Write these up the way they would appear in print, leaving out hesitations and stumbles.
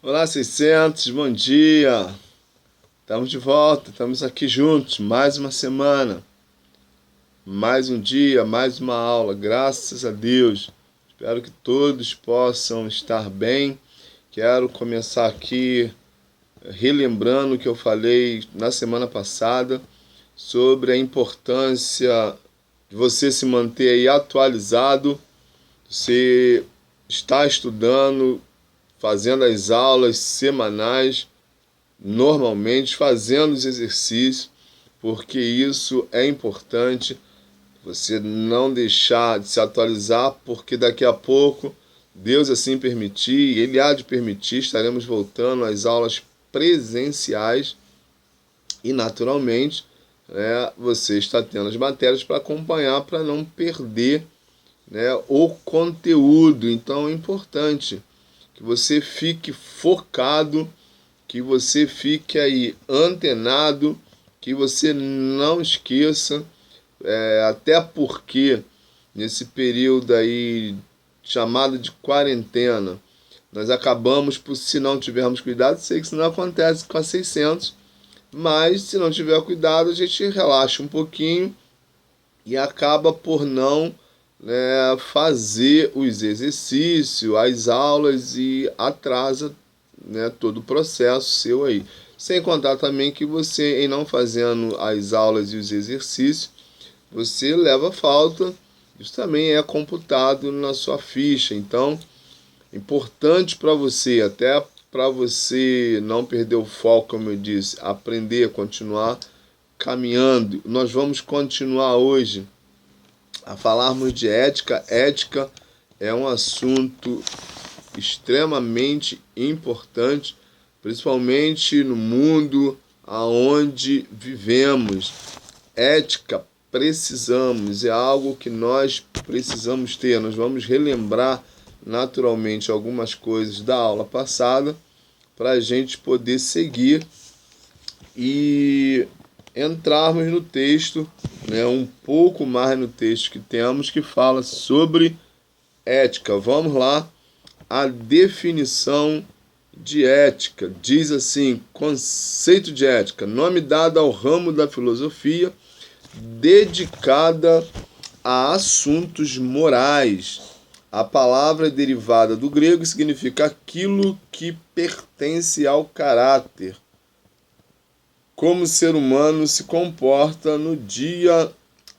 Olá, 600, bom dia! Estamos de volta, estamos aqui juntos, mais uma semana, mais um dia, mais uma aula, graças a Deus. Espero que todos possam estar bem. Quero começar aqui relembrando o que eu falei na semana passada sobre a importância de você se manter aí atualizado, você está estudando, fazendo as aulas semanais, normalmente fazendo os exercícios, porque isso é importante, você não deixar de se atualizar, porque daqui a pouco, Deus assim permitir, Ele há de permitir, estaremos voltando às aulas presenciais e naturalmente, você está tendo as matérias para acompanhar, para não perder, o conteúdo. Então é importante que você fique focado, que você fique aí antenado, que você não esqueça, até porque nesse período aí chamado de quarentena, nós acabamos, por se não tivermos cuidado, sei que isso não acontece com a 600, mas se não tiver cuidado, a gente relaxa um pouquinho e acaba por não fazer os exercícios, as aulas e atrasa, todo o processo seu aí. Sem contar também que você, em não fazendo as aulas e os exercícios, você leva falta, isso também é computado na sua ficha. Então, importante para você, até para você não perder o foco, como eu disse, aprender, continuar caminhando. Nós vamos continuar hoje a falarmos de ética. Ética é um assunto extremamente importante, principalmente no mundo aonde vivemos. Ética precisamos, é algo que nós precisamos ter. Nós vamos relembrar naturalmente algumas coisas da aula passada para a gente poder seguir e entrarmos no texto, um pouco mais no texto que temos, que fala sobre ética. Vamos lá, a definição de ética. Diz assim: conceito de ética, nome dado ao ramo da filosofia dedicada a assuntos morais. A palavra é derivada do grego e significa aquilo que pertence ao caráter, como o ser humano se comporta no dia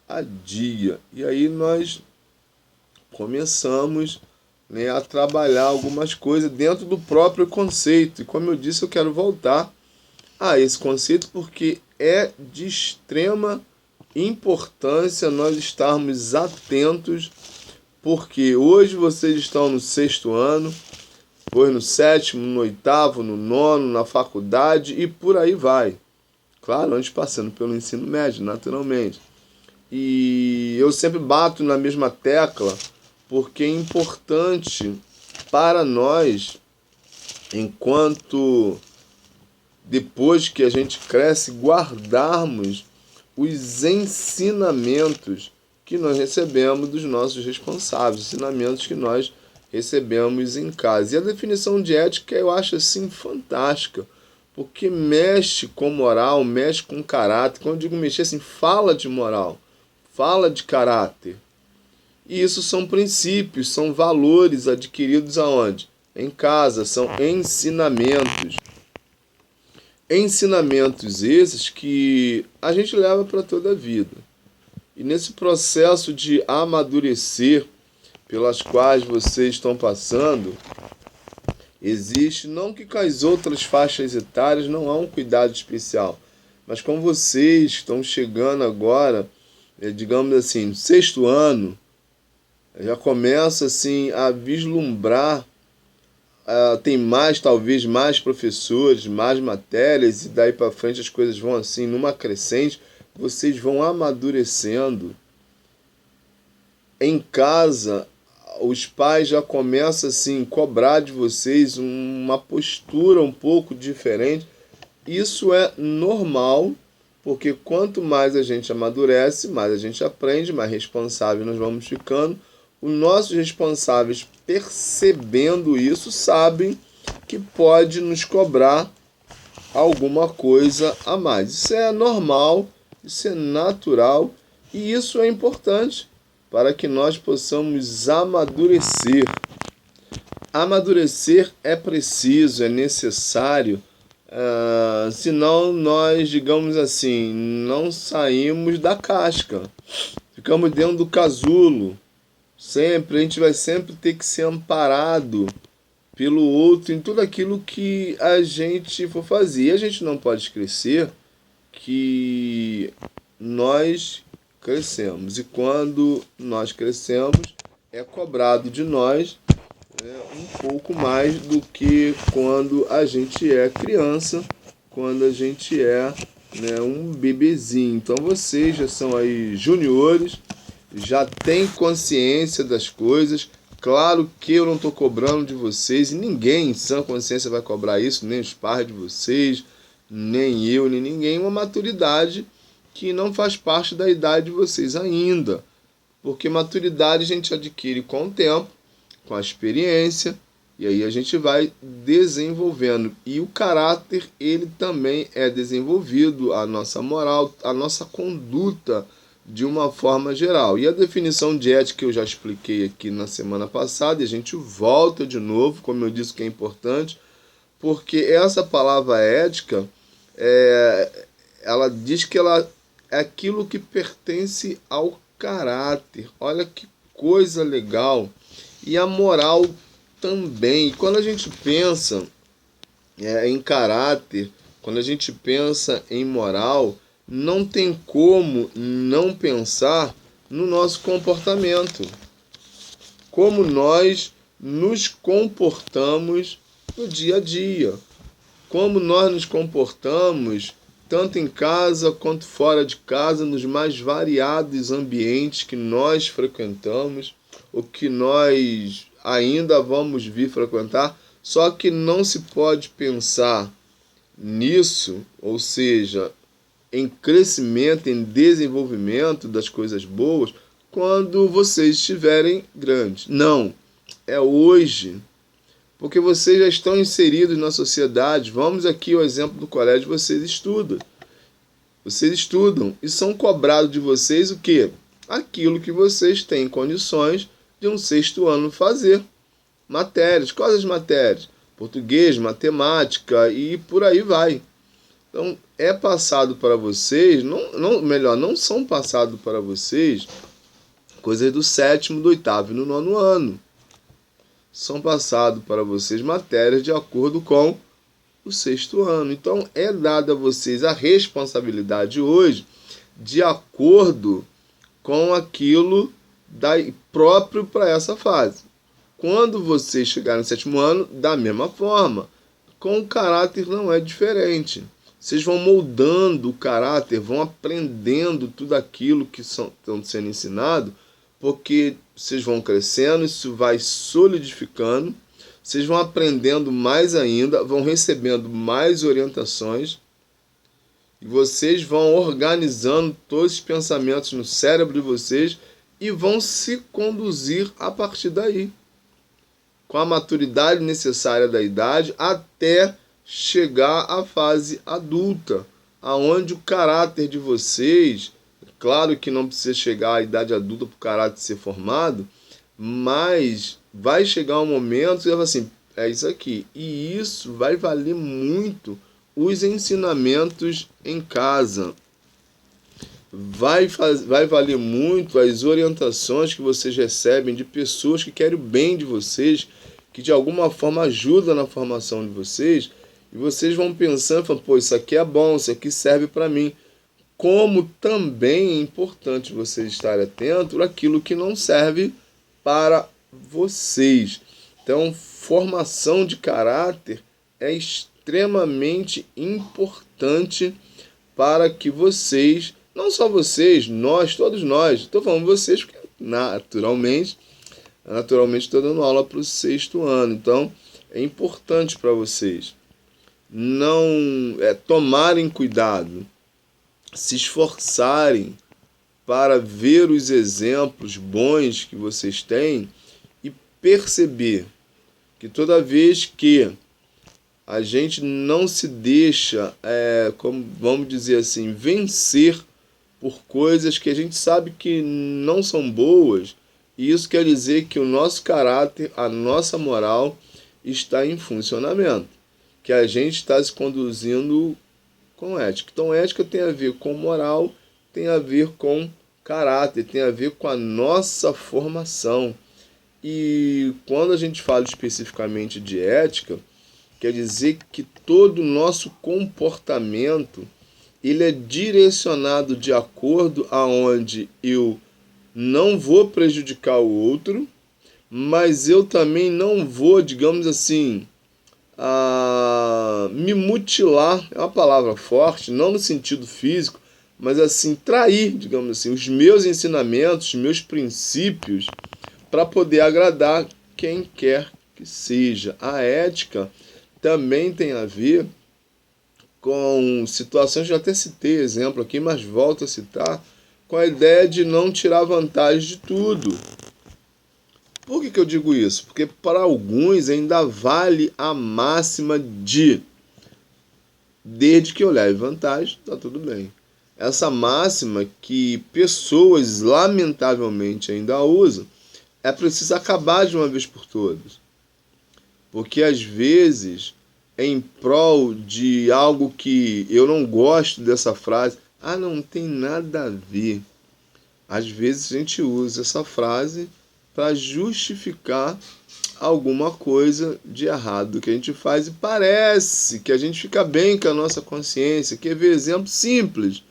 a dia. E aí nós começamos a trabalhar algumas coisas dentro do próprio conceito. E como eu disse, eu quero voltar a esse conceito porque é de extrema importância nós estarmos atentos, porque hoje vocês estão no 6º ano, depois no 7º, no 8º, no 9º, na faculdade e por aí vai. Claro, antes passando pelo ensino médio, naturalmente. E eu sempre bato na mesma tecla, porque é importante para nós, enquanto depois que a gente cresce, guardarmos os ensinamentos que nós recebemos dos nossos responsáveis, ensinamentos que nós recebemos em casa. E a definição de ética eu acho assim fantástica, porque mexe com moral, mexe com caráter. Quando eu digo mexer, assim, fala de moral, fala de caráter. E isso são princípios, são valores adquiridos aonde? Em casa, são ensinamentos. Ensinamentos esses que a gente leva para toda a vida. E nesse processo de amadurecer pelas quais vocês estão passando, existe, não que com as outras faixas etárias não há um cuidado especial, mas como vocês estão chegando agora, digamos assim, no 6º ano, já começa assim a vislumbrar, tem mais, talvez mais professores, mais matérias, e daí para frente as coisas vão assim numa crescente, vocês vão amadurecendo. Em casa, os pais já começam assim a cobrar de vocês uma postura um pouco diferente. Isso é normal, porque quanto mais a gente amadurece, mais a gente aprende, mais responsável nós vamos ficando. Os nossos responsáveis, percebendo isso, sabem que pode nos cobrar alguma coisa a mais. Isso é normal, isso é natural e isso é importante para que nós possamos amadurecer. Amadurecer é preciso, é necessário, senão nós, digamos assim, não saímos da casca, ficamos dentro do casulo. Sempre, a gente vai sempre ter que ser amparado pelo outro em tudo aquilo que a gente for fazer. E a gente não pode esquecer que nós crescemos. E quando nós crescemos, é cobrado de nós um pouco mais do que quando a gente é criança, quando a gente é um bebezinho. Então vocês já são aí juniores, já têm consciência das coisas. Claro que eu não estou cobrando de vocês, e ninguém em sã consciência vai cobrar isso, nem os pais de vocês, nem eu, nem ninguém. Uma maturidade que não faz parte da idade de vocês ainda. Porque maturidade a gente adquire com o tempo, com a experiência, e aí a gente vai desenvolvendo. E o caráter, ele também é desenvolvido, a nossa moral, a nossa conduta de uma forma geral. E a definição de ética eu já expliquei aqui na semana passada, e a gente volta de novo, como eu disse que é importante, porque essa palavra ética, ela diz que ela é aquilo que pertence ao caráter. Olha que coisa legal. E a moral também. E quando a gente pensa em caráter, quando a gente pensa em moral, não tem como não pensar no nosso comportamento. Como nós nos comportamos no dia a dia. Como nós nos comportamos tanto em casa quanto fora de casa, nos mais variados ambientes que nós frequentamos, o que nós ainda vamos vir frequentar. Só que não se pode pensar nisso, ou seja, em crescimento, em desenvolvimento das coisas boas, quando vocês estiverem grandes. Não, é hoje, porque vocês já estão inseridos na sociedade. Vamos aqui ao exemplo do colégio, vocês estudam. Vocês estudam e são cobrados de vocês o quê? Aquilo que vocês têm condições de um sexto ano fazer. Matérias, quais as matérias? Português, matemática e por aí vai. Então, é passado para vocês, não são passados para vocês coisas do sétimo, do oitavo e no nono ano. São passados para vocês matérias de acordo com o sexto ano. Então, é dada a vocês a responsabilidade hoje de acordo com aquilo próprio para essa fase. Quando vocês chegarem no sétimo ano, da mesma forma, com o caráter não é diferente. Vocês vão moldando o caráter, vão aprendendo tudo aquilo que estão sendo ensinado, porque vocês vão crescendo, isso vai solidificando, vocês vão aprendendo mais ainda, vão recebendo mais orientações, e vocês vão organizando todos os pensamentos no cérebro de vocês e vão se conduzir a partir daí, com a maturidade necessária da idade, até chegar à fase adulta, aonde o caráter de vocês, claro que não precisa chegar à idade adulta para o caráter ser formado, mas vai chegar um momento que você vai assim, é isso aqui, e isso vai valer muito os ensinamentos em casa, vai valer muito as orientações que vocês recebem de pessoas que querem o bem de vocês, que de alguma forma ajudam na formação de vocês, e vocês vão pensando, falando, pô, isso aqui é bom, isso aqui serve para mim. Como também é importante vocês estarem atentos àquilo que não serve para vocês. Então, formação de caráter é extremamente importante para que vocês, não só vocês, nós, todos nós, estou falando vocês porque naturalmente estou dando aula para o sexto ano, então é importante para vocês não tomarem cuidado, se esforçarem para ver os exemplos bons que vocês têm e perceber que toda vez que A gente não se deixa, como vamos dizer assim, vencer por coisas que a gente sabe que não são boas, e isso quer dizer que o nosso caráter, a nossa moral está em funcionamento, que a gente está se conduzindo com ética. Então, ética tem a ver com moral, tem a ver com caráter, tem a ver com a nossa formação. E quando a gente fala especificamente de ética, quer dizer que todo o nosso comportamento ele é direcionado de acordo aonde eu não vou prejudicar o outro, mas eu também não vou, digamos assim, me mutilar, é uma palavra forte, não no sentido físico, mas assim, trair, digamos assim, os meus ensinamentos, os meus princípios, para poder agradar quem quer que seja. A ética também tem a ver com situações, já até citei exemplo aqui, mas volto a citar, com a ideia de não tirar vantagem de tudo. Por que eu digo isso? Porque para alguns ainda vale a máxima de desde que eu leve vantagem, tá tudo bem. Essa máxima que pessoas lamentavelmente ainda usam, é preciso acabar de uma vez por todas. Porque às vezes, em prol de algo que eu não gosto dessa frase, não tem nada a ver. Às vezes a gente usa essa frase para justificar alguma coisa de errado que a gente faz e parece que a gente fica bem com a nossa consciência. Quer ver exemplo simples?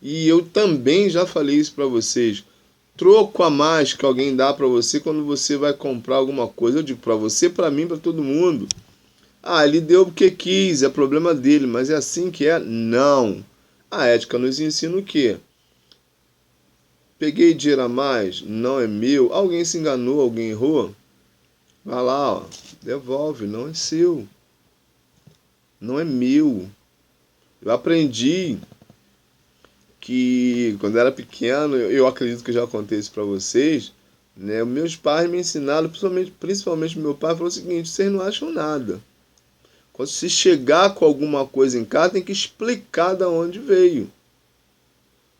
E eu também já falei isso para vocês. Troco a mais que alguém dá para você quando você vai comprar alguma coisa. Eu digo para você, para mim, para todo mundo. Ele deu porque quis, é problema dele, mas é assim que é? Não. A ética nos ensina o quê? Peguei dinheiro a mais, não é meu. Alguém se enganou, alguém errou? Vai lá, devolve, não é seu. Não é meu. Eu aprendi que quando eu era pequeno, eu acredito que eu já contei isso para vocês, né? Meus pais me ensinaram, principalmente meu pai, falou o seguinte: vocês não acham nada. Quando se chegar com alguma coisa em casa, tem que explicar de onde veio.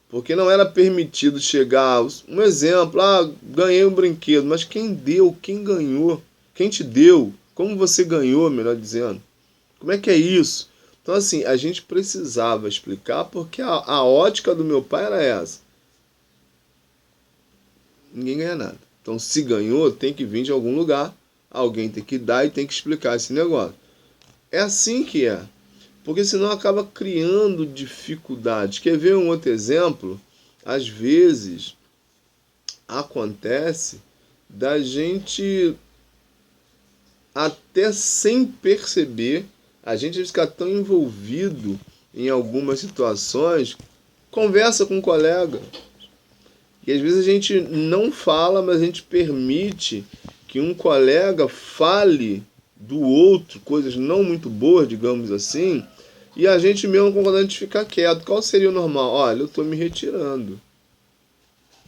Porque não era permitido chegar, um exemplo, ganhei um brinquedo, mas quem deu, quem ganhou, quem te deu, como você ganhou, melhor dizendo, como é que é isso? Então assim, a gente precisava explicar porque a ótica do meu pai era essa. Ninguém ganha nada. Então se ganhou, tem que vir de algum lugar, alguém tem que dar e tem que explicar esse negócio. É assim que é. Porque senão acaba criando dificuldades. Quer ver um outro exemplo? Às vezes acontece da gente até sem perceber, a gente ficar tão envolvido em algumas situações, conversa com um colega. E às vezes a gente não fala, mas a gente permite que um colega fale do outro, coisas não muito boas, digamos assim, e a gente mesmo concordando, a gente fica quieto. Qual seria o normal? Olha, eu estou me retirando.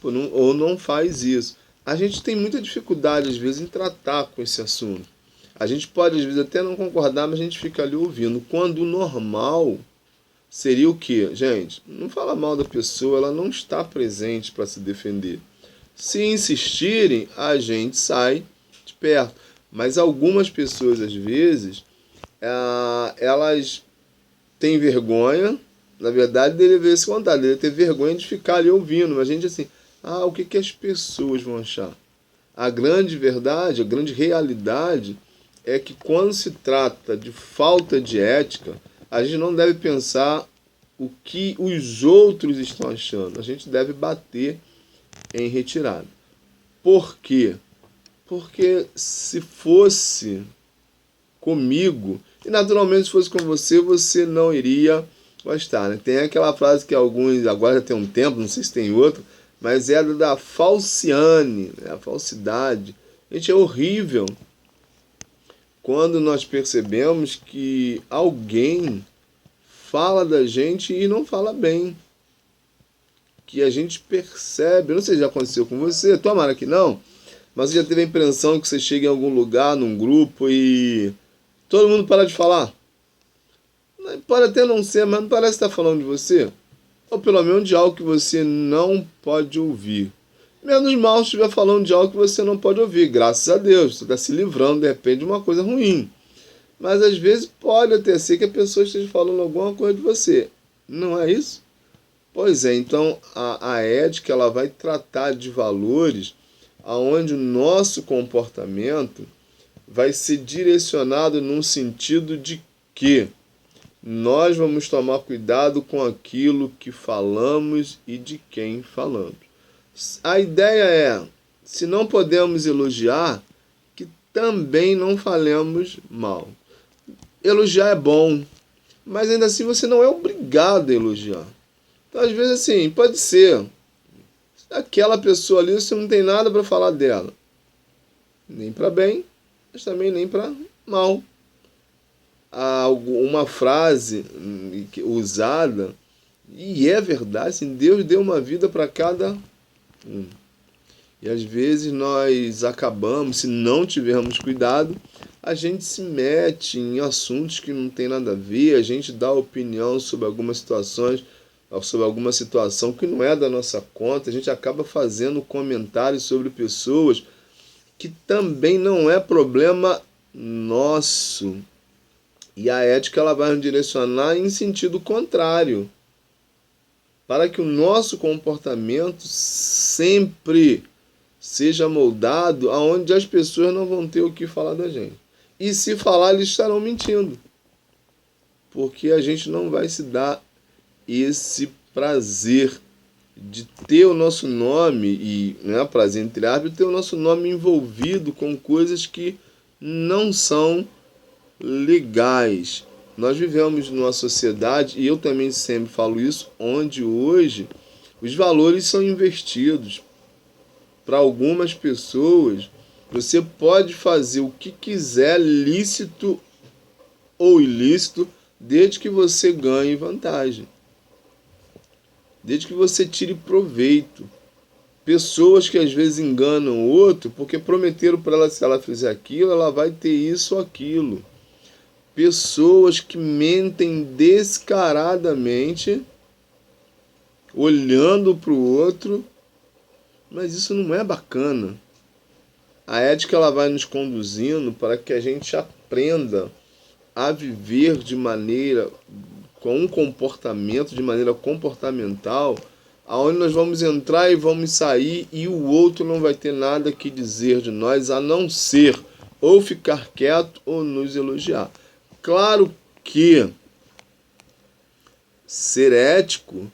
Ou não faz isso. A gente tem muita dificuldade, às vezes, em tratar com esse assunto. A gente pode, às vezes, até não concordar, mas a gente fica ali ouvindo. Quando o normal seria o quê? Gente, não fala mal da pessoa, ela não está presente para se defender. Se insistirem, a gente sai de perto. Mas algumas pessoas, às vezes, elas têm vergonha, na verdade, deveria se contar, deveria ter vergonha de ficar ali ouvindo. Mas a gente assim, o que as pessoas vão achar? A grande verdade, a grande realidade é que quando se trata de falta de ética, a gente não deve pensar o que os outros estão achando. A gente deve bater em retirada. Por quê? Porque se fosse comigo, e naturalmente se fosse com você, você não iria gostar, né? Tem aquela frase que alguns, agora já tem um tempo, não sei se tem outro, mas é da falciane, né? A falsidade. Gente, é horrível quando nós percebemos que alguém fala da gente e não fala bem. Que a gente percebe, não sei se já aconteceu com você, tomara que não, mas você já teve a impressão que você chega em algum lugar, num grupo, e todo mundo para de falar. Pode até não ser, mas não parece estar falando de você? Ou pelo menos de algo que você não pode ouvir. Menos mal se estiver falando de algo que você não pode ouvir. Graças a Deus, você está se livrando de repente de uma coisa ruim. Mas às vezes pode até ser que a pessoa esteja falando alguma coisa de você. Não é isso? Pois é, então a ética ela vai tratar de valores aonde o nosso comportamento vai ser direcionado num sentido de que nós vamos tomar cuidado com aquilo que falamos e de quem falamos. A ideia é, se não podemos elogiar, que também não falemos mal. Elogiar é bom, mas ainda assim você não é obrigado a elogiar. Então, às vezes, assim, pode ser. Aquela pessoa ali, você não tem nada para falar dela. Nem para bem, mas também nem para mal. Uma frase usada, e é verdade, assim, Deus deu uma vida para cada um. E às vezes nós acabamos, se não tivermos cuidado, a gente se mete em assuntos que não tem nada a ver, a gente dá opinião sobre algumas situações, sobre alguma situação que não é da nossa conta, a gente acaba fazendo comentários sobre pessoas que também não é problema nosso. E a ética ela vai nos direcionar em sentido contrário, para que o nosso comportamento sempre seja moldado aonde as pessoas não vão ter o que falar da gente. E se falar, eles estarão mentindo. Porque a gente não vai se dar esse prazer de ter o nosso nome, e não é prazer entre aspas, ter o nosso nome envolvido com coisas que não são legais. Nós vivemos numa sociedade, e eu também sempre falo isso, onde hoje os valores são invertidos. Para algumas pessoas, você pode fazer o que quiser, lícito ou ilícito, desde que você ganhe vantagem. Desde que você tire proveito. Pessoas que às vezes enganam o outro porque prometeram para ela, se ela fizer aquilo, ela vai ter isso ou aquilo. Pessoas que mentem descaradamente, olhando para o outro, mas isso não é bacana. A ética ela vai nos conduzindo para que a gente aprenda a viver de maneira, com um comportamento, de maneira comportamental, aonde nós vamos entrar e vamos sair e o outro não vai ter nada que dizer de nós, a não ser ou ficar quieto ou nos elogiar. Claro que ser ético,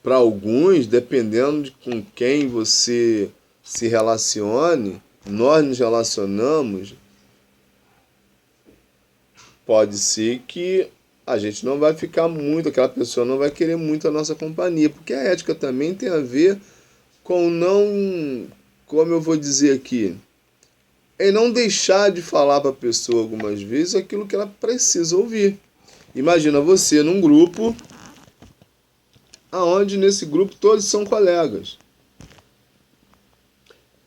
para alguns, dependendo de com quem você se relacione, nós nos relacionamos, pode ser que a gente não vai ficar muito, aquela pessoa não vai querer muito a nossa companhia, porque a ética também tem a ver com não, como eu vou dizer aqui, em não deixar de falar para a pessoa algumas vezes aquilo que ela precisa ouvir. Imagina você num grupo, aonde nesse grupo todos são colegas.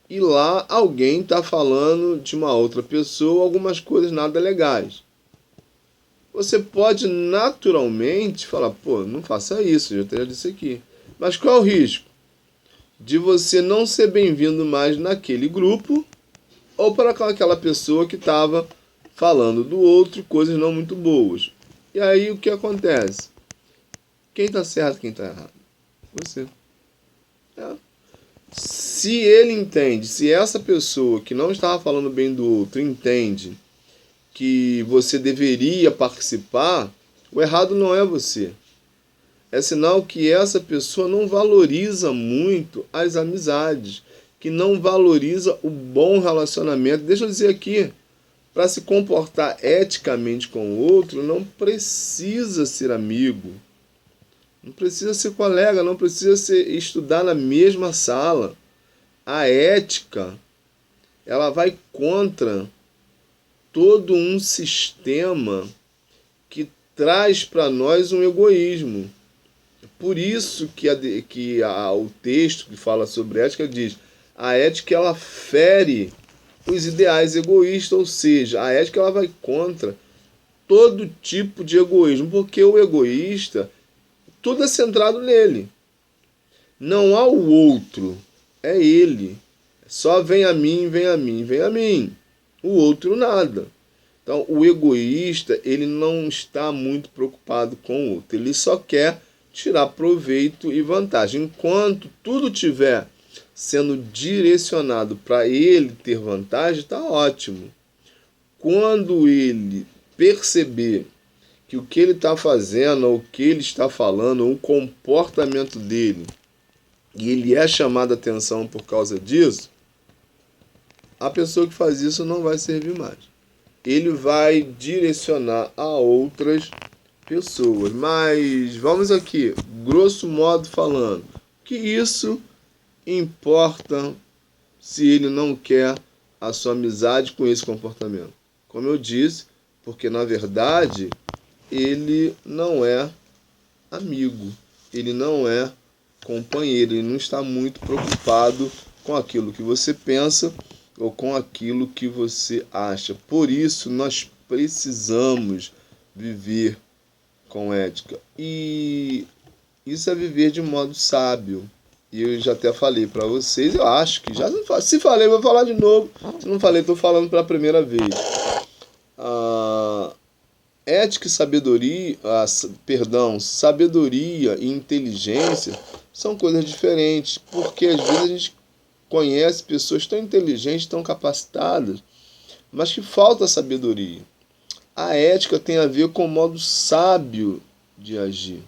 E lá alguém está falando de uma outra pessoa algumas coisas nada legais. Você pode naturalmente falar, pô, não faça isso, eu já teria dito aqui. Mas qual é o risco? De você não ser bem-vindo mais naquele grupo ou para aquela pessoa que estava falando do outro coisas não muito boas. E aí o que acontece? Quem está certo, quem está errado? Você. Se ele entende, se essa pessoa que não estava falando bem do outro entende que você deveria participar, o errado não é você. É sinal que essa pessoa não valoriza muito as amizades, que não valoriza o bom relacionamento. Deixa eu dizer aqui, para se comportar eticamente com o outro, não precisa ser amigo, não precisa ser colega, não precisa estudar na mesma sala. A ética, ela vai contra todo um sistema que traz para nós um egoísmo. Por isso que o texto que fala sobre ética diz: a ética ela fere os ideais egoístas, ou seja, a ética ela vai contra todo tipo de egoísmo, porque o egoísta, tudo é centrado nele. Não há o outro, é ele. Só vem a mim, vem a mim, vem a mim. O outro nada. Então, o egoísta, ele não está muito preocupado com o outro. Ele só quer tirar proveito e vantagem. Enquanto tudo tiver sendo direcionado para ele ter vantagem, está ótimo. Quando ele perceber que o que ele está fazendo, ou o que ele está falando, o comportamento dele, e ele é chamado a atenção por causa disso, a pessoa que faz isso não vai servir mais. Ele vai direcionar a outras pessoas. Mas vamos aqui, grosso modo falando, que isso importa se ele não quer a sua amizade com esse comportamento? Como eu disse, porque na verdade ele não é amigo, ele não é companheiro, ele não está muito preocupado com aquilo que você pensa ou com aquilo que você acha. Por isso nós precisamos viver com ética. E isso é viver de modo sábio. E eu já até falei para vocês, eu acho que já se falei, vou falar de novo. Se não falei, estou falando pela primeira vez. Ética e sabedoria, sabedoria e inteligência são coisas diferentes, porque às vezes a gente conhece pessoas tão inteligentes, tão capacitadas, mas que falta sabedoria. A ética tem a ver com o modo sábio de agir.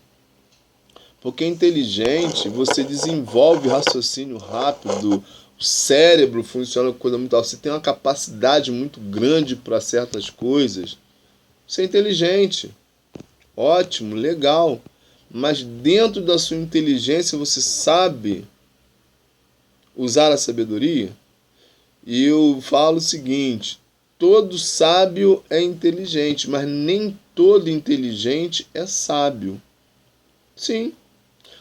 Porque inteligente, você desenvolve raciocínio rápido, o cérebro funciona com coisa muito alta, você tem uma capacidade muito grande para certas coisas. Você é inteligente, ótimo, legal, mas dentro da sua inteligência você sabe usar a sabedoria? E eu falo o seguinte, todo sábio é inteligente, mas nem todo inteligente é sábio. Sim,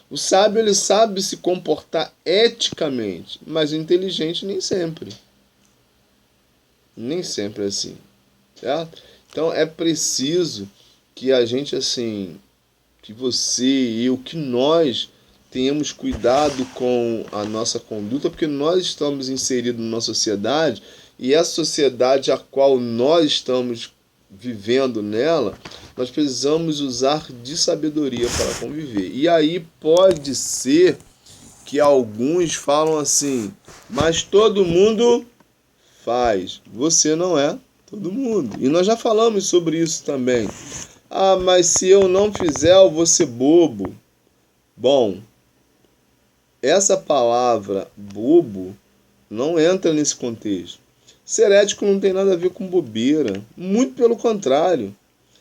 o sábio ele sabe se comportar eticamente, mas o inteligente nem sempre. Nem sempre é assim, certo? Então é preciso que a gente, assim, que você e eu, que nós tenhamos cuidado com a nossa conduta, porque nós estamos inseridos numa sociedade e a sociedade a qual nós estamos vivendo nela, nós precisamos usar de sabedoria para conviver. E aí pode ser que alguns falam assim, mas todo mundo faz. Você não é todo mundo. E nós já falamos sobre isso também. Ah, mas se eu não fizer, eu vou ser bobo. Bom, essa palavra bobo não entra nesse contexto. Ser ético não tem nada a ver com bobeira. Muito pelo contrário.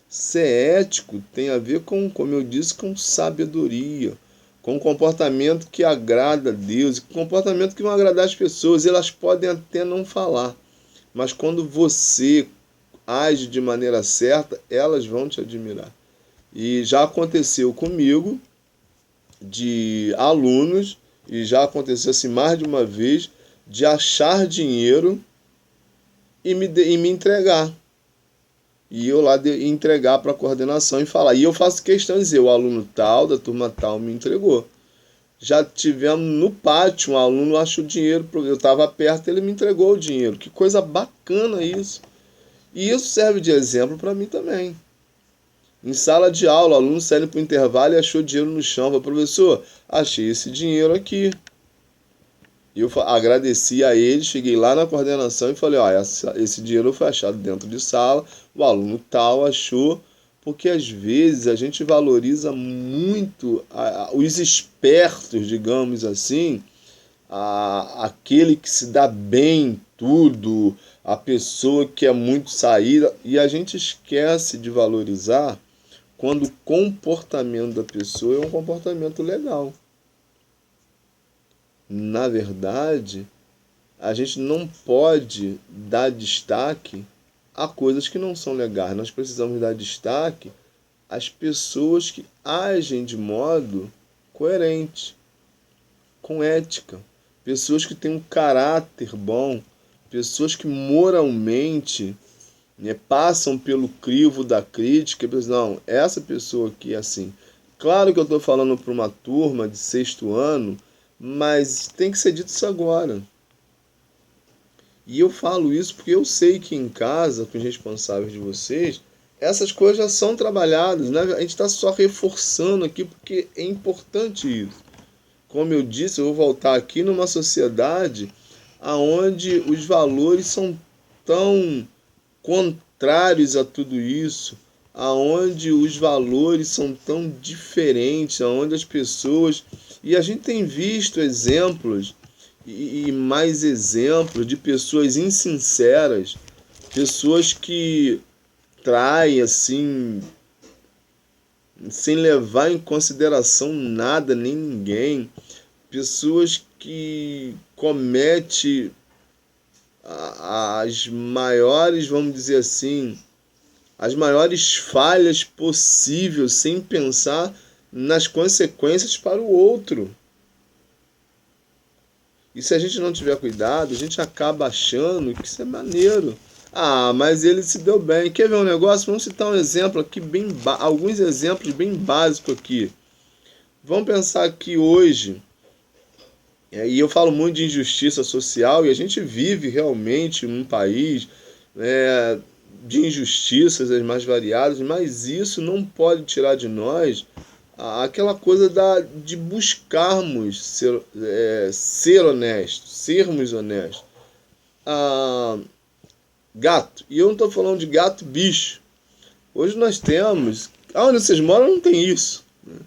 Ser ético tem a ver com, como eu disse, com sabedoria, com um comportamento que agrada a Deus, e com um comportamento que vai agradar as pessoas. Elas podem até não falar, mas quando você age de maneira certa, elas vão te admirar. E já aconteceu comigo, de alunos, e já aconteceu assim mais de uma vez, de achar dinheiro e me entregar. E eu lá entregar para a coordenação e falar. E eu faço questão de dizer, o aluno tal, da turma tal, me entregou. Já tivemos no pátio, um aluno achou dinheiro, eu estava perto, ele me entregou o dinheiro. Que coisa bacana isso. E isso serve de exemplo para mim também. Em sala de aula, o aluno saindo para o intervalo e achou dinheiro no chão. Falei, professor, achei esse dinheiro aqui. E eu agradeci a ele, cheguei lá na coordenação e falei, ó, esse dinheiro foi achado dentro de sala, o aluno tal achou, porque às vezes a gente valoriza muito os espertos, digamos assim, aquele que se dá bem em tudo, a pessoa que é muito saída, e a gente esquece de valorizar quando o comportamento da pessoa é um comportamento legal. Na verdade, a gente não pode dar destaque a coisas que não são legais. Nós precisamos dar destaque às pessoas que agem de modo coerente, com ética. Pessoas que têm um caráter bom, pessoas que moralmente né? Passam pelo crivo da crítica e pensam, não, essa pessoa aqui é assim. Claro que eu estou falando para uma turma de 6º ano, mas tem que ser dito isso agora. E eu falo isso porque eu sei que em casa, com os responsáveis de vocês, essas coisas já são trabalhadas, né? A gente está só reforçando aqui porque é importante isso. Como eu disse, eu vou voltar aqui numa sociedade onde os valores são tão contrários a tudo isso, aonde os valores são tão diferentes, aonde as pessoas... E a gente tem visto exemplos e mais exemplos de pessoas insinceras, pessoas que traem assim, sem levar em consideração nada nem ninguém, pessoas que cometem as maiores, vamos dizer assim, as maiores falhas possíveis sem pensar nas consequências para o outro. E se a gente não tiver cuidado, a gente acaba achando que isso é maneiro. Ah, mas ele se deu bem. Quer ver um negócio? Vamos citar um exemplo aqui, alguns exemplos bem básicos aqui. Vamos pensar que hoje, e eu falo muito de injustiça social, e a gente vive realmente num país de injustiças as mais variadas, mas isso não pode tirar de nós aquela coisa de buscarmos ser honestos, sermos honestos. Gato, e eu não estou falando de gato bicho. Hoje nós temos, onde vocês moram não tem isso, né?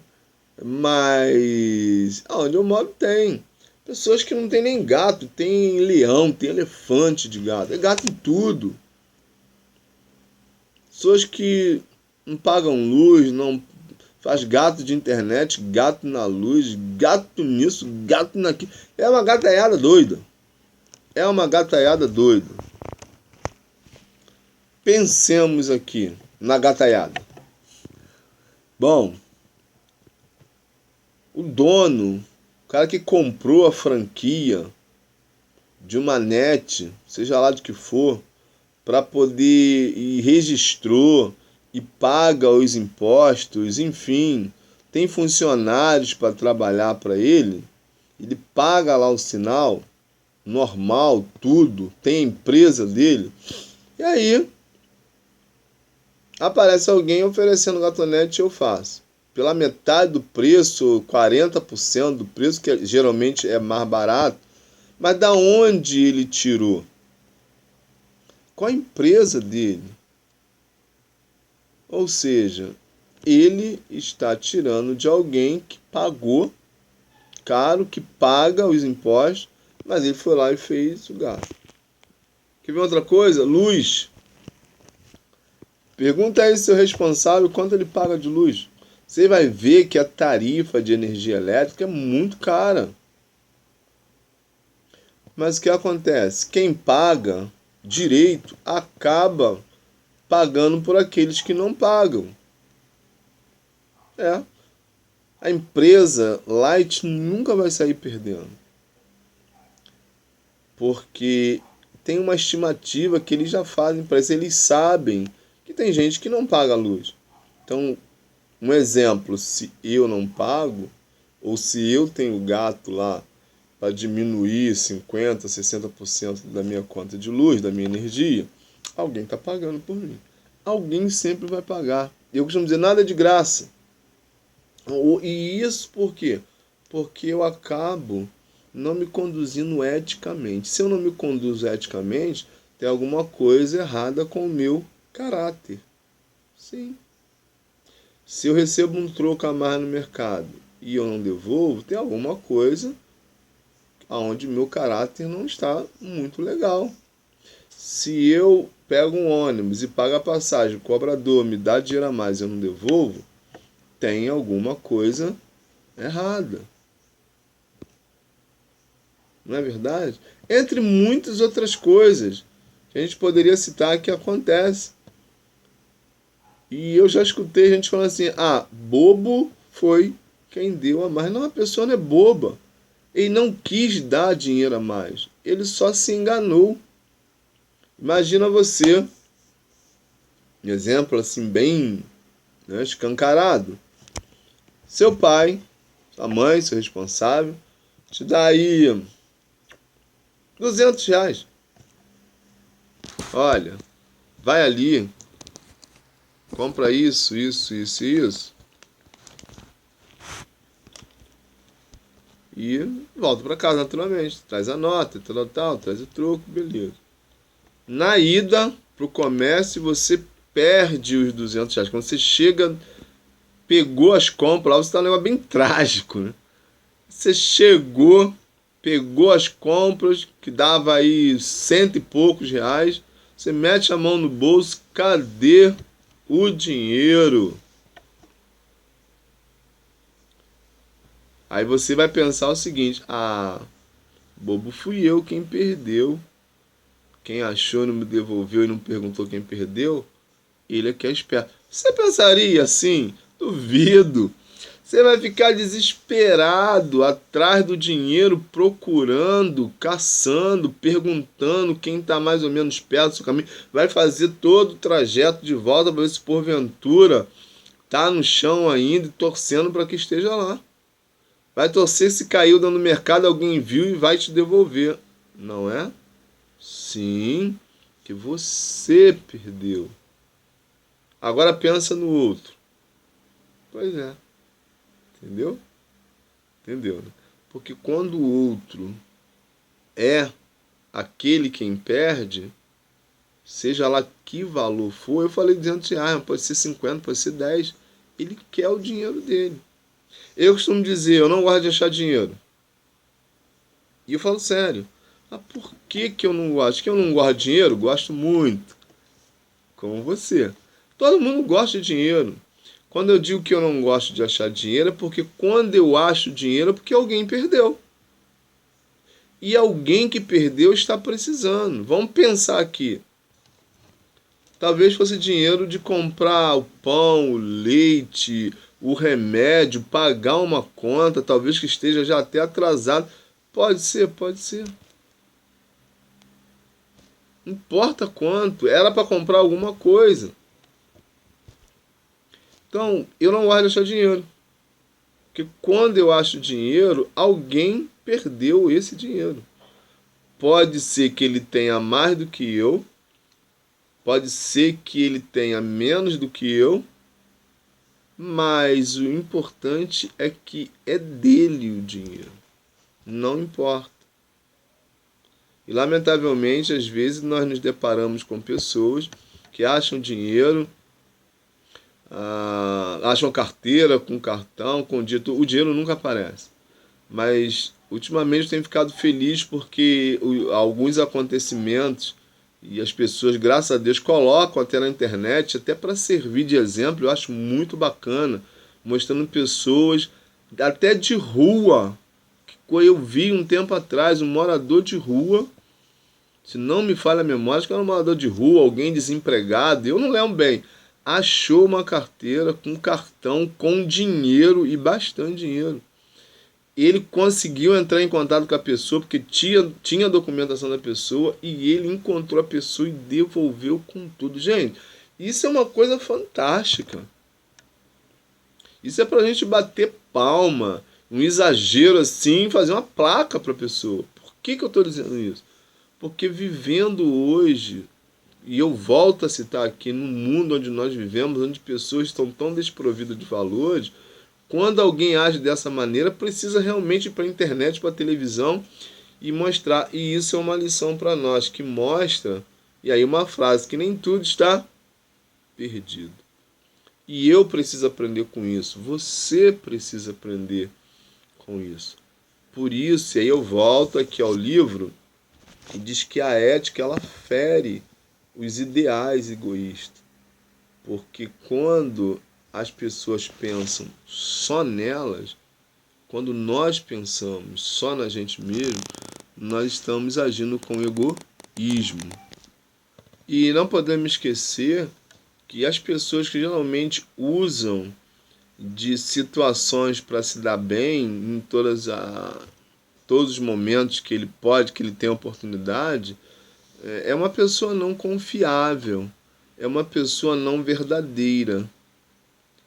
Mas onde eu moro tem. Pessoas que não tem nem gato, tem leão, tem elefante de gato, é gato em tudo. Pessoas que não pagam luz, não faz gato de internet, gato na luz, gato nisso, gato naquilo. É uma gataiada doida. É uma gataiada doida. Pensemos aqui na gataiada. Bom, o dono, o cara que comprou a franquia de uma net, seja lá de que for, para poder e registrou e paga os impostos, enfim, tem funcionários para trabalhar para ele, ele paga lá o sinal normal, tudo, tem a empresa dele, e aí aparece alguém oferecendo gatonete e eu faço. Pela metade do preço, 40% do preço, que geralmente é mais barato, mas da onde ele tirou? Qual a empresa dele? Ou seja, ele está tirando de alguém que pagou caro, que paga os impostos, mas ele foi lá e fez o gasto. Quer ver outra coisa? Luz. Pergunta aí ao seu responsável quanto ele paga de luz. Você vai ver que a tarifa de energia elétrica é muito cara. Mas o que acontece? Quem paga direito acaba pagando por aqueles que não pagam. A empresa Light nunca vai sair perdendo. Porque tem uma estimativa que eles já fazem para isso. Eles sabem que tem gente que não paga a luz. Então, um exemplo, se eu não pago, ou se eu tenho gato lá para diminuir 50%, 60% da minha conta de luz, da minha energia, alguém está pagando por mim. Alguém sempre vai pagar. Eu costumo dizer, nada é de graça. E isso por quê? Porque eu acabo não me conduzindo eticamente. Se eu não me conduzo eticamente, tem alguma coisa errada com o meu caráter. Sim. Se eu recebo um troco a mais no mercado e eu não devolvo, tem alguma coisa onde meu caráter não está muito legal. Se eu pego um ônibus e pago a passagem, o cobrador me dá dinheiro a mais e eu não devolvo, tem alguma coisa errada. Não é verdade? Entre muitas outras coisas que a gente poderia citar que acontece. E eu já escutei gente falando assim, bobo foi quem deu a mais. Não, a pessoa não é boba. Ele não quis dar dinheiro a mais. Ele só se enganou. Imagina você Um exemplo assim bem, né, escancarado. Seu pai, sua mãe, seu responsável, te dá aí R$ 200. Olha, vai ali, compra isso, isso, isso e isso. E volta para casa naturalmente. Traz a nota, tal, tal, traz o troco, beleza. Na ida pro comércio, você perde os R$ 200. Quando você chega, pegou as compras, lá você tá num negócio bem trágico, né? Você chegou, pegou as compras, que dava aí cento e poucos reais, você mete a mão no bolso, cadê o dinheiro? Aí você vai pensar o seguinte: bobo fui eu quem perdeu. Quem achou não me devolveu e não perguntou quem perdeu, ele é que é esperto. Você pensaria assim? Duvido. Você vai ficar desesperado atrás do dinheiro, procurando, caçando, perguntando quem está mais ou menos perto do seu caminho. Vai fazer todo o trajeto de volta para ver se porventura está no chão ainda e torcendo para que esteja lá. Vai torcer se caiu dando mercado, alguém viu e vai te devolver. Não é? Sim, que você perdeu. Agora pensa no outro. Pois é, entendeu? Entendeu, né? Porque quando o outro é aquele quem perde, seja lá que valor for, eu falei R$ 200, pode ser 50, pode ser 10, ele quer o dinheiro dele. Eu costumo dizer, eu não gosto de achar dinheiro. E eu falo sério. Por que que eu não gosto? Que eu não gosto de dinheiro? Gosto muito. Como você. Todo mundo gosta de dinheiro. Quando eu digo que eu não gosto de achar dinheiro, é porque quando eu acho dinheiro é porque alguém perdeu. E alguém que perdeu está precisando. Vamos pensar aqui. Talvez fosse dinheiro de comprar o pão, o leite, o remédio, pagar uma conta, talvez que esteja já até atrasado. Pode ser, pode ser. Não importa quanto, era para comprar alguma coisa. Então, eu não gosto de achar dinheiro. Porque quando eu acho dinheiro, alguém perdeu esse dinheiro. Pode ser que ele tenha mais do que eu, pode ser que ele tenha menos do que eu, mas o importante é que é dele o dinheiro. Não importa. E lamentavelmente, às vezes, nós nos deparamos com pessoas que acham dinheiro, acham carteira com cartão, com dito, o dinheiro nunca aparece. Mas ultimamente eu tenho ficado feliz porque alguns acontecimentos e as pessoas, graças a Deus, colocam até na internet, até para servir de exemplo, eu acho muito bacana, mostrando pessoas até de rua. Eu vi um tempo atrás um morador de rua, se não me falha a memória, acho que era um morador de rua, alguém desempregado, eu não lembro bem, achou uma carteira com cartão, com dinheiro e bastante dinheiro. Ele conseguiu entrar em contato com a pessoa porque tinha a documentação da pessoa e ele encontrou a pessoa e devolveu com tudo. Gente, isso é uma coisa fantástica. Isso é pra gente bater palma, um exagero assim, fazer uma placa para a pessoa. Por que que eu estou dizendo isso? Porque vivendo hoje, e eu volto a citar aqui, no mundo onde nós vivemos, onde pessoas estão tão desprovidas de valores, quando alguém age dessa maneira, precisa realmente ir para a internet, para a televisão e mostrar. E isso é uma lição para nós, que mostra, e aí uma frase, que nem tudo está perdido. E eu preciso aprender com isso, você precisa aprender com isso. Por isso, e aí eu volto aqui ao livro, que diz que a ética ela fere os ideais egoístas. Porque quando as pessoas pensam só nelas, quando nós pensamos só na gente mesmo, nós estamos agindo com egoísmo. E não podemos esquecer que as pessoas que geralmente usam de situações para se dar bem em todos os momentos que ele tem oportunidade, é uma pessoa não confiável. é uma pessoa não verdadeira.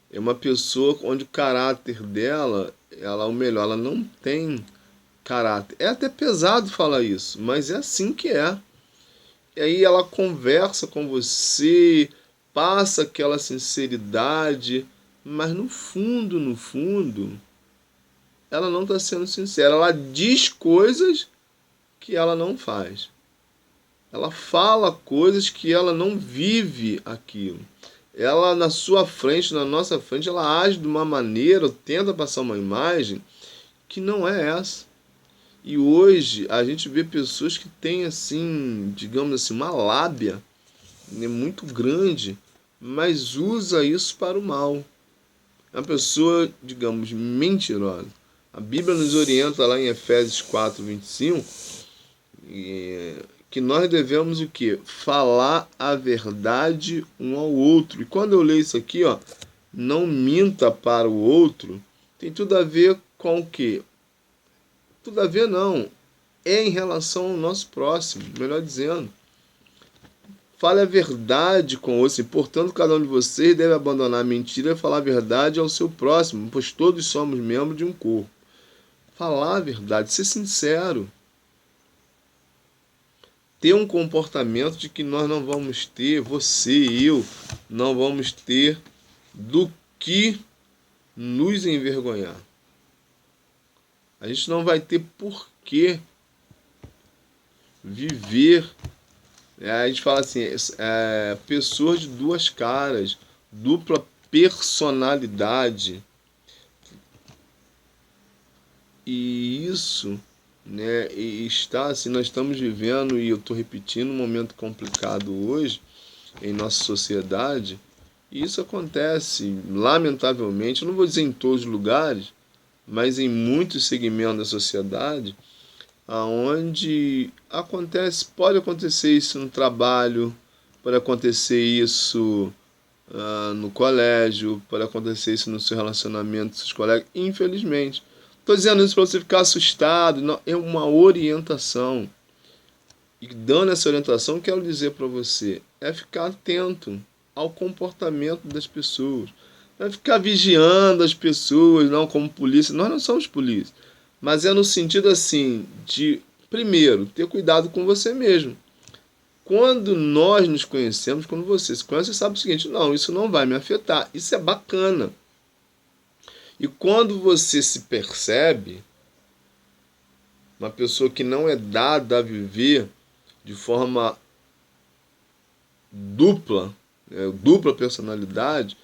É uma pessoa onde o caráter dela, ou melhor, ela não tem caráter. É até pesado falar isso, mas é assim que é. E aí ela conversa com você, passa aquela sinceridade, mas no fundo, ela não está sendo sincera. Ela diz coisas que ela não faz. Ela fala coisas que ela não vive aquilo. Ela na sua frente, na nossa frente, ela age de uma maneira, ou tenta passar uma imagem que não é essa. E hoje a gente vê pessoas que têm assim, digamos assim, uma lábia, né, muito grande, mas usa isso para o mal. É uma pessoa, digamos, mentirosa. A Bíblia nos orienta lá em Efésios 4:25, que nós devemos o quê? Falar a verdade um ao outro. E quando eu leio isso aqui, ó, não minta para o outro, tem tudo a ver com o quê? Tudo a ver não. É em relação ao nosso próximo, melhor dizendo. Fale a verdade com o outro. Portanto, cada um de vocês deve abandonar a mentira e falar a verdade ao seu próximo, pois todos somos membros de um corpo. Falar a verdade, ser sincero. Ter um comportamento de que nós não vamos ter, você e eu, não vamos ter do que nos envergonhar. A gente não vai ter por que viver. A gente fala assim, pessoas de duas caras, dupla personalidade. E isso, né, e está assim, nós estamos vivendo, e eu estou repetindo, um momento complicado hoje em nossa sociedade. E isso acontece, lamentavelmente, eu não vou dizer em todos os lugares, mas em muitos segmentos da sociedade, aonde pode acontecer isso no trabalho, pode acontecer isso no colégio, pode acontecer isso no seu relacionamento com seus colegas, infelizmente. Estou dizendo isso para você ficar assustado, não, é uma orientação. E dando essa orientação, quero dizer para você, é ficar atento ao comportamento das pessoas. Não é ficar vigiando as pessoas, não como polícia. Nós não somos polícia. Mas é no sentido assim, de, primeiro, ter cuidado com você mesmo. Quando nós nos conhecemos, quando você se conhece, você sabe o seguinte, não, isso não vai me afetar. Isso é bacana. E quando você se percebe, uma pessoa que não é dada a viver de forma dupla, dupla personalidade,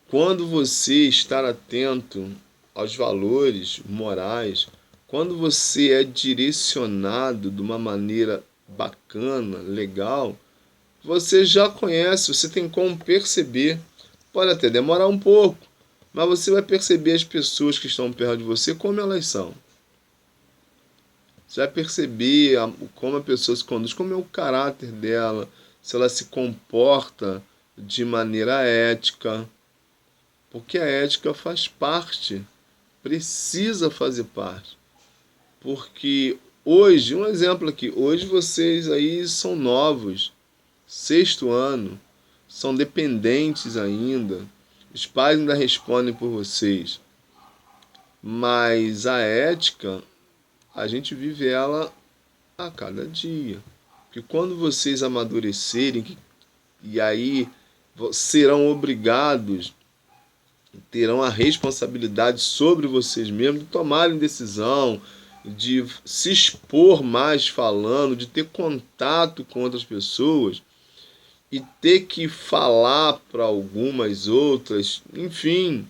quando você está atento aos valores morais, quando você é direcionado de uma maneira bacana, legal, você já conhece, você tem como perceber. Pode até demorar um pouco, mas você vai perceber as pessoas que estão perto de você como elas são. Você vai perceber como a pessoa se conduz, como é o caráter dela, se ela se comporta de maneira ética. Porque a ética faz parte, precisa fazer parte. Porque hoje, um exemplo aqui, hoje vocês aí são novos, 6º ano, são dependentes ainda, os pais ainda respondem por vocês. Mas a ética, a gente vive ela a cada dia. Porque quando vocês amadurecerem, e aí serão obrigados, terão a responsabilidade sobre vocês mesmos de tomarem decisão, de se expor mais falando, de ter contato com outras pessoas e ter que falar para algumas outras, enfim.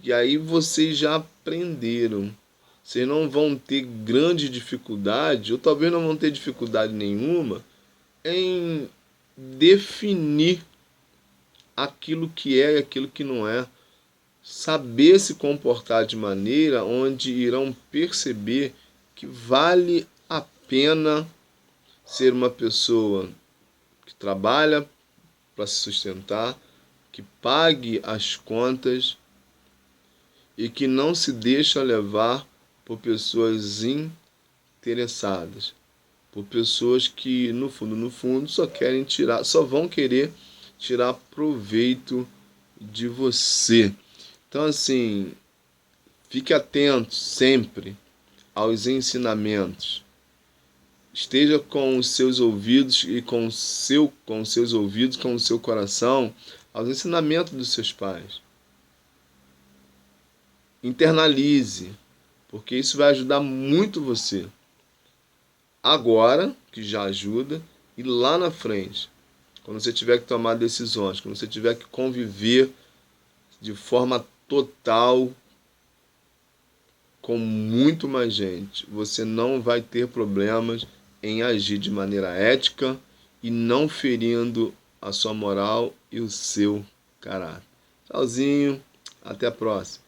E aí vocês já aprenderam. Vocês não vão ter grande dificuldade, ou talvez não vão ter dificuldade nenhuma, em definir aquilo que é e aquilo que não é. Saber se comportar de maneira onde irão perceber que vale a pena ser uma pessoa que trabalha para se sustentar, que pague as contas e que não se deixa levar por pessoas interessadas. por pessoas que no fundo só vão querer tirar proveito de você. Então assim, fique atento sempre aos ensinamentos. Esteja com os seus ouvidos e com os seus ouvidos, com o seu coração, aos ensinamentos dos seus pais. Internalize, porque isso vai ajudar muito você. Agora, que já ajuda, e lá na frente, quando você tiver que tomar decisões, quando você tiver que conviver de forma total com muito mais gente, você não vai ter problemas em agir de maneira ética e não ferindo a sua moral e o seu caráter. Tchauzinho, até a próxima.